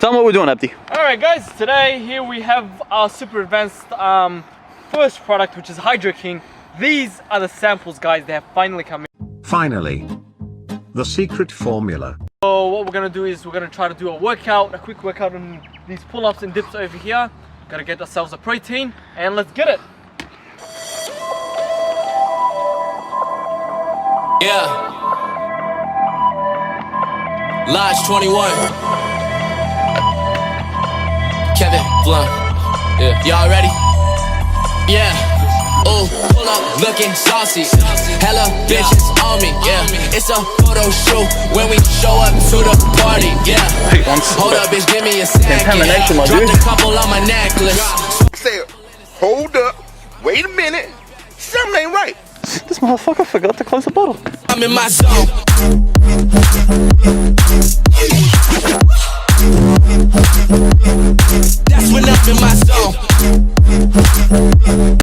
Tell them what we're doing, Abdi. Alright guys, today here we have our super advanced first product, which is Hydro King. These are the samples, guys. They have finally come in. Finally. The secret formula. So what we're gonna do is we're gonna try to do a quick workout on these pull-ups and dips over here. Gotta get ourselves a protein and let's get it. Yeah. Lodge 21. Kevin Blunt. Yeah. Y'all ready? Yeah. Ooh, pull up looking saucy. Hella bitches on me. Yeah. It's a photo shoot when we show up to the party. Yeah. Hold up, bitch, give me a second. Dropped a couple on my necklace. Say, hold up, wait a minute, something ain't right. This motherfucker forgot to close the bottle. I'm in my zone. That's when I'm in my zone.